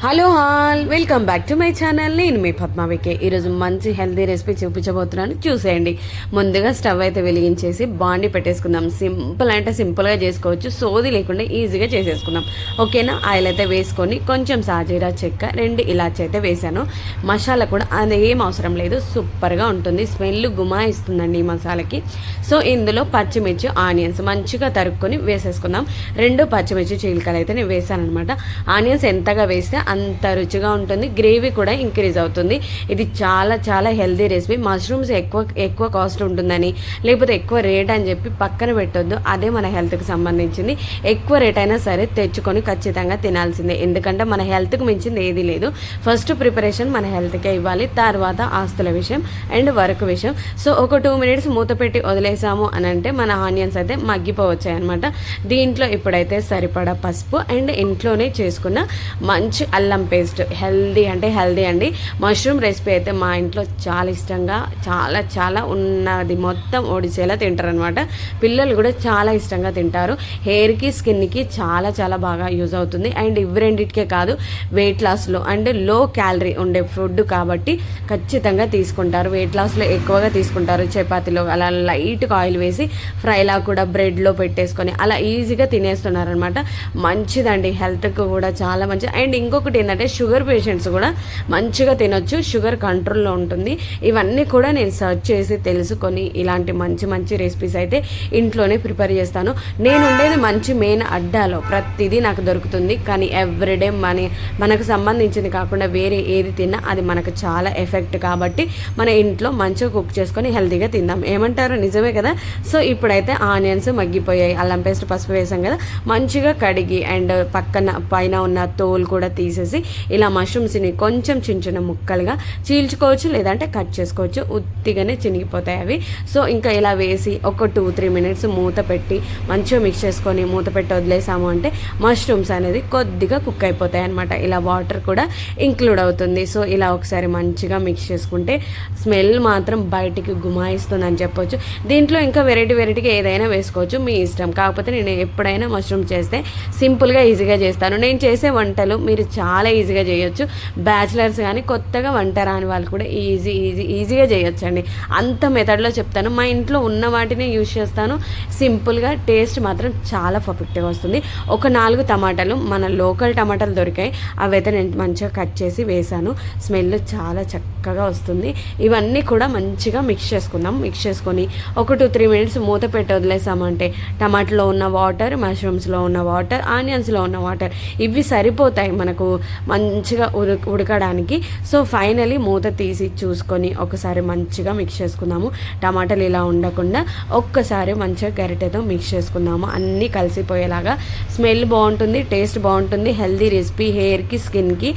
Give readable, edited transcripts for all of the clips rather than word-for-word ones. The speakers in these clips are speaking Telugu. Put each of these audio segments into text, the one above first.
Hello hall welcome back to my channel. నేను మీ పద్మావికే. ఈరోజు మంచి హెల్తీ రెసిపీ చూపించబోతున్నాను, చూసేయండి. ముందుగా స్టవ్ అయితే వెలిగించేసి బాండి పెట్టేసుకుందాం. సింపుల్ అంటే సింపుల్గా చేసుకోవచ్చు, సోది లేకుండా ఈజీగా చేసేసుకుందాం. ఓకేనా. ఆయిల్ అయితే వేసుకొని కొంచెం సాజీరా చెక్క 2 ఇలాచి అయితే వేసాను. మసాలా కూడా అదేం అవసరం లేదు, సూపర్గా ఉంటుంది. స్మెల్ గుమాయిస్తుందండి ఈ మసాలాకి. సో ఇందులో పచ్చిమిర్చి ఆనియన్స్ మంచిగా తరుక్కొని వేసేసుకుందాం. 2 పచ్చిమిర్చి చీలికలు అయితే నేను వేసాను అనమాట. ఆనియన్స్ ఎంతగా వేస్తే అంత రుచిగా ఉంటుంది, గ్రేవీ కూడా ఇంక్రీజ్ అవుతుంది. ఇది చాలా చాలా హెల్దీ రెసిపీ. మష్రూమ్స్ ఎక్కువ కాస్ట్ ఉంటుందని లేకపోతే ఎక్కువ రేట్ అని చెప్పి పక్కన పెట్టొద్దు. అదే మన హెల్త్కి సంబంధించింది. ఎక్కువ రేట్ అయినా సరే తెచ్చుకొని ఖచ్చితంగా తినాల్సిందే, ఎందుకంటే మన హెల్త్కి మించింది ఏది లేదు. ఫస్ట్ ప్రిపరేషన్ మన హెల్త్కే ఇవ్వాలి, తర్వాత ఆస్తుల విషయం అండ్ వర్క్ విషయం. సో ఒక 2 మినిట్స్ మూత పెట్టి వదిలేసాము అని అంటే మన ఆనియన్స్ అయితే మగ్గిపోవచ్చాయి అనమాట. దీంట్లో ఇప్పుడైతే సరిపడా పసుపు అండ్ ఇంట్లోనే చేసుకున్న మంచి అల్లం పేస్ట్. హెల్దీ అంటే హెల్దీ అండి. మష్రూమ్ రెసిపీ అయితే మా ఇంట్లో చాలా ఇష్టంగా చాలా చాలా ఉన్నది మొత్తం ఓడిసేలా తింటారు అనమాట. పిల్లలు కూడా చాలా ఇష్టంగా తింటారు. హెయిర్కి స్కిన్కి చాలా చాలా బాగా యూజ్ అవుతుంది. అండ్ ఇవి రెండింటికే కాదు, వెయిట్ లాస్లో అండ్ లో క్యాలరీ ఉండే ఫుడ్ కాబట్టి ఖచ్చితంగా తీసుకుంటారు. వెయిట్ లాస్లో ఎక్కువగా తీసుకుంటారు. చపాతీలో అలా లైట్గా ఆయిల్ వేసి ఫ్రైలా కూడా బ్రెడ్లో పెట్టేసుకొని అలా ఈజీగా తినేస్తున్నారు అనమాట. మంచిదండి, హెల్త్కి కూడా చాలా మంచిది. అండ్ ఇంకొకటి ఏంటంటే షుగర్ పేషెంట్స్ కూడా మంచిగా తినొచ్చు, షుగర్ కంట్రోల్లో ఉంటుంది. ఇవన్నీ కూడా నేను సర్చ్ చేసి తెలుసుకొని ఇలాంటి మంచి మంచి రెసిపీస్ అయితే ఇంట్లోనే ప్రిపేర్ చేస్తాను. నేను ఉండేది మంచి మెయిన్ అడ్డాలో, ప్రతిదీ నాకు దొరుకుతుంది. కానీ ఎవ్రీడే మనకు సంబంధించింది కాకుండా వేరే ఏది తిన్నా అది మనకు చాలా ఎఫెక్ట్ కాబట్టి మన ఇంట్లో మంచిగా కుక్ చేసుకొని హెల్తీగా తిందాం. ఏమంటారు, నిజమే కదా. సో ఇప్పుడైతే ఆనియన్స్ మగ్గిపోయాయి, అల్లం పేస్ట్ పసుపు వేసాం కదా, మంచిగా కడిగి అండ్ పైన ఉన్న తోలు కూడా తీసేసి ఇలా మష్రూమ్స్ని కొంచెం చిన్న చిన్న ముక్కలుగా చీల్చుకోవచ్చు, లేదంటే కట్ చేసుకోవచ్చు. ఉత్తిగానే చినిగిపోతాయి అవి. సో ఇంకా ఇలా వేసి ఒక 2-3 మినిట్స్ మూత పెట్టి మంచిగా మిక్స్ చేసుకొని మూత పెట్టి వదిలేసాము అంటే మష్రూమ్స్ అనేది కొద్దిగా కుక్ అయిపోతాయి అనమాట. ఇలా వాటర్ కూడా ఇంక్లూడ్ అవుతుంది. సో ఇలా ఒకసారి మంచిగా మిక్స్ చేసుకుంటే స్మెల్ మాత్రం బయటికి గుమాయిస్తుందని చెప్పొచ్చు. దీంట్లో ఇంకా వెరైటీగా ఏదైనా వేసుకోవచ్చు, మీ ఇష్టం. కాకపోతే నేను ఎప్పుడైనా మష్రూమ్ చేస్తే సింపుల్గా ఈజీగా చేస్తాను. నేను చేసే వంటలు మీరు చాలా ఈజీగా చేయొచ్చు. బ్యాచిలర్స్ కానీ కొత్తగా వంట రాని వాళ్ళు కూడా ఈజీగా చేయొచ్చు అండి. అంత మెథడ్లో చెప్తాను. మా ఇంట్లో ఉన్న వాటినే యూజ్ చేస్తాను. సింపుల్గా టేస్ట్ మాత్రం చాలా పర్ఫెక్ట్గా వస్తుంది. ఒక 4 టమాటాలు, మన లోకల్ టమాటాలు దొరికాయి, అవైతే నేను మంచిగా కట్ చేసి వేసాను. స్మెల్ చాలా చక్కగా వస్తుంది. ఇవన్నీ కూడా మంచిగా మిక్స్ చేసుకుందాం. మిక్స్ చేసుకొని ఒక 2-3 మినిట్స్ మూత పెట్టి వదిలేసామంటే టమాటాలో ఉన్న వాటర్, మష్రూమ్స్లో ఉన్న వాటర్, ఆనియన్స్లో ఉన్న వాటర్ ఇవి సరిపోతాయి మనకు మంచిగా ఉడకడానికి. సో ఫైనలీ మూత తీసి చూసుకొని ఒకసారి మంచిగా మిక్స్ చేసుకుందాము. టమాటాలు ఇలా ఉండకుండా ఒక్కసారి మంచిగా గరిటెతో మిక్స్ చేసుకుందాము, అన్నీ కలిసిపోయేలాగా. స్మెల్ బాగుంటుంది, టేస్ట్ బాగుంటుంది. హెల్దీ రెసిపీ, హెయిర్కి స్కిన్కి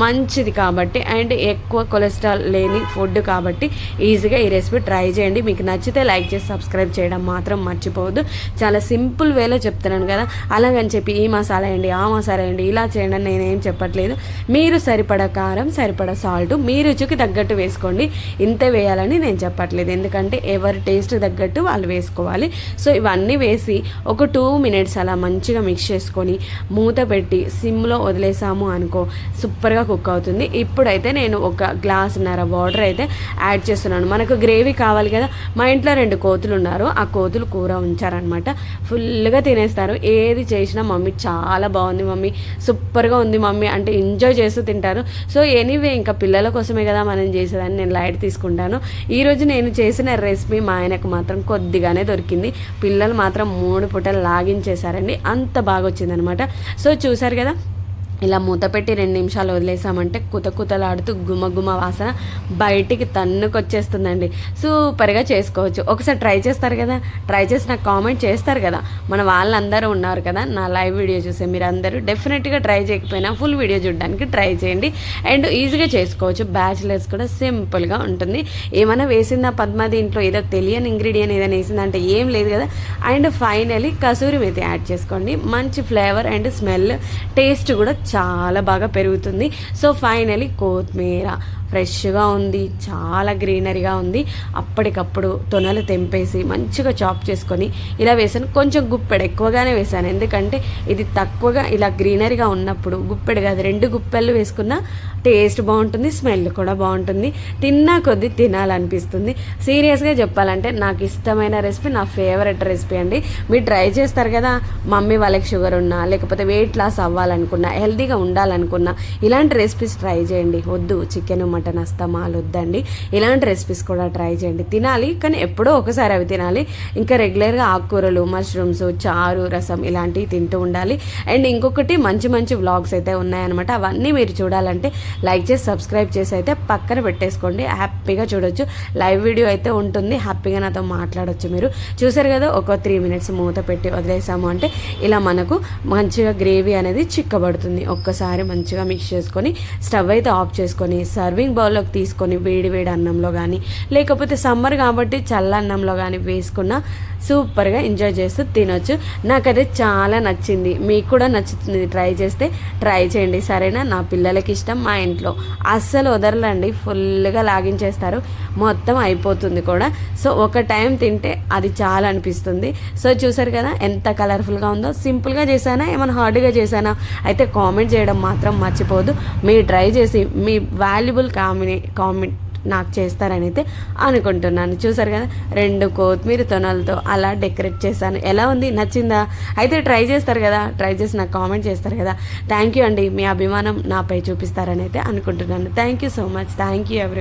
మంచిది కాబట్టి అండ్ ఎక్కువ కొలెస్ట్రాల్ లేని ఫుడ్ కాబట్టి ఈజీగా ఈ రెసిపీ ట్రై చేయండి. మీకు నచ్చితే లైక్ చేసి సబ్స్క్రైబ్ చేయడం మాత్రం మర్చిపోవద్దు. చాలా సింపుల్ వేలో చెప్తున్నాను కదా, అలాగని చెప్పి ఈ మసాలా వేయండి ఆ మసాలా వేయండి ఇలా చేయండి అని నేనేం చెప్పట్లేదు. మీరు సరిపడా కారం, సరిపడా సాల్ట్ మీ రుచికి తగ్గట్టు వేసుకోండి. ఇంతే వేయాలని నేను చెప్పట్లేదు, ఎందుకంటే ఎవరి టేస్ట్ తగ్గట్టు వాళ్ళు వేసుకోవాలి. సో ఇవన్నీ వేసి ఒక 2 మినిట్స్ అలా మంచిగా మిక్స్ చేసుకొని మూత పెట్టి సిమ్లో వదిలేసాము అనుకో, సూపర్గా కుక్ అవుతుంది. ఇప్పుడైతే నేను ఒక గ్లాసున్నర వాటర్ అయితే యాడ్ చేస్తున్నాను. మనకు గ్రేవీ కావాలి కదా. మా ఇంట్లో 2 కోతులు ఉన్నారు, ఆ కోతులు కూర ఉంచారనమాట. ఫుల్గా తినేస్తారు. ఏది చేసినా మమ్మీ చాలా బాగుంది మమ్మీ, సూపర్గా ఉంది మమ్మీ అంటే ఎంజాయ్ చేస్తూ తింటారు. సో ఎనీవే ఇంకా పిల్లల కోసమే కదా మనం చేసేదాన్ని నేను లైట్ తీసుకుంటాను. ఈరోజు నేను చేసిన రెసిపీ మా ఆయనకు మాత్రం కొద్దిగానే దొరికింది. పిల్లలు మాత్రం 3 పూటలు లాగించేశారండి, అంత బాగా వచ్చిందనమాట. సో చూసారు కదా, ఇలా మూత పెట్టి 2 నిమిషాలు వదిలేసామంటే కుతలాడుతూ గుమ వాసన బయటికి తన్నుకొచ్చేస్తుందండి. సూపర్గా చేసుకోవచ్చు. ఒకసారి ట్రై చేస్తారు కదా, ట్రై చేసి నాకు కామెంట్ చేస్తారు కదా. మన వాళ్ళందరూ ఉన్నారు కదా నా లైవ్ వీడియో చూసే, మీరు అందరూ డెఫినెట్గా ట్రై చేయకపోయినా ఫుల్ వీడియో చూడడానికి ట్రై చేయండి. అండ్ ఈజీగా చేసుకోవచ్చు. బ్యాచిలర్స్ కూడా సింపుల్గా ఉంటుంది. ఏమైనా వేసిందా పద్మ దీంట్లో, ఏదో తెలియని ఇంగ్రీడియంట్ ఏదైనా వేసిందంటే ఏం లేదు కదా. And finally kasuri methi add చేసుకోండి. మంచి ఫ్లేవర్ అండ్ స్మెల్, టేస్ట్ కూడా చాలా బాగా పెరుగుతుంది. సో ఫైనలీ కొత్తిమీర ఫ్రెష్గా ఉంది, చాలా గ్రీనరీగా ఉంది. అప్పటికప్పుడు తొనలు తెంపేసి మంచిగా చాప్ చేసుకొని ఇలా వేసాను. కొంచెం గుప్పెడు ఎక్కువగానే వేసాను, ఎందుకంటే ఇది తక్కువగా ఇలా గ్రీనరీగా ఉన్నప్పుడు గుప్పెడు కాదు 2 గుప్పెళ్ళు వేసుకున్న టేస్ట్ బాగుంటుంది, స్మెల్ కూడా బాగుంటుంది, తిన్నా కొద్దీ తినాలనిపిస్తుంది. సీరియస్గా చెప్పాలంటే నాకు ఇష్టమైన రెసిపీ, నా ఫేవరెట్ రెసిపీ అండి. మీరు ట్రై చేస్తారు కదా, మమ్మీ వాళ్ళకి షుగర్ ఉన్నా, లేకపోతే వెయిట్ లాస్ అవ్వాలనుకున్నా, హెల్తీగా ఉండాలనుకున్నా ఇలాంటి రెసిపీస్ ట్రై చేయండి. వద్దు చికెన్ మటన్ అస్తమాలు వద్దండి, ఇలాంటి రెసిపీస్ కూడా ట్రై చేయండి. తినాలి కానీ ఎప్పుడో ఒకసారి అవి తినాలి. ఇంకా రెగ్యులర్గా ఆకుకూరలు, మష్రూమ్స్, చారు, రసం ఇలాంటివి తింటూ ఉండాలి. అండ్ ఇంకొకటి మంచి మంచి వ్లాగ్స్ అయితే ఉన్నాయన్నమాట. అవన్నీ మీరు చూడాలంటే లైక్ చేసి సబ్స్క్రైబ్ చేసి అయితే పక్కన పెట్టేసుకోండి. హ్యాపీగా చూడొచ్చు, లైవ్ వీడియో అయితే ఉంటుంది, హ్యాపీగా నాతో మాట్లాడొచ్చు. మీరు చూసారు కదా, ఒక 3 మినిట్స్ మూత పెట్టి వదిలేసాము అంటే ఇలా మనకు మంచిగా గ్రేవీ అనేది చిక్కబడుతుంది. ఒక్కసారి మంచిగా మిక్స్ చేసుకొని స్టవ్ అయితే ఆఫ్ చేసుకొని సర్వింగ్ బౌల్లోకి తీసుకొని వేడి వేడి అన్నంలో కానీ, లేకపోతే సమ్మర్ కాబట్టి చల్ల అన్నంలో కానీ వేసుకున్న సూపర్గా ఎంజాయ్ చేస్తూ తినొచ్చు. నాకైతే చాలా నచ్చింది, మీకు కూడా నచ్చుతుంది. ట్రై చేస్తే ట్రై చేయండి, సరేనా? నా పిల్లలకి ఇష్టం, మా ఇంట్లో అస్సలు వదలరండి, ఫుల్గా లాగించేస్తారు, మొత్తం అయిపోతుంది కూడా. సో ఒక టైం తింటే అది చాలా అనిపిస్తుంది. సో చూసారు కదా ఎంత కలర్ఫుల్గా ఉందో. సింపుల్గా చేశానా, ఏమైనా హార్డ్గా చేశానా అయితే కామెంట్ చేయడం మాత్రం మర్చిపోదు. మీరు ట్రై చేసి మీ వాల్యుబుల్ కామెంట్ నాకు చేస్తారని అయితే అనుకుంటున్నాను. చూసారు కదా, 2 కొత్తిమీర తొనలతో అలా డెకరేట్ చేశాను. ఎలా ఉంది, నచ్చిందా? అయితే ట్రై చేస్తారు కదా, ట్రై చేసి నాకు కామెంట్ చేస్తారు కదా. థ్యాంక్ యూ అండి, మీ అభిమానం నాపై చూపిస్తారని అయితే అనుకుంటున్నాను. Thank you so much. Thank you ఎవరి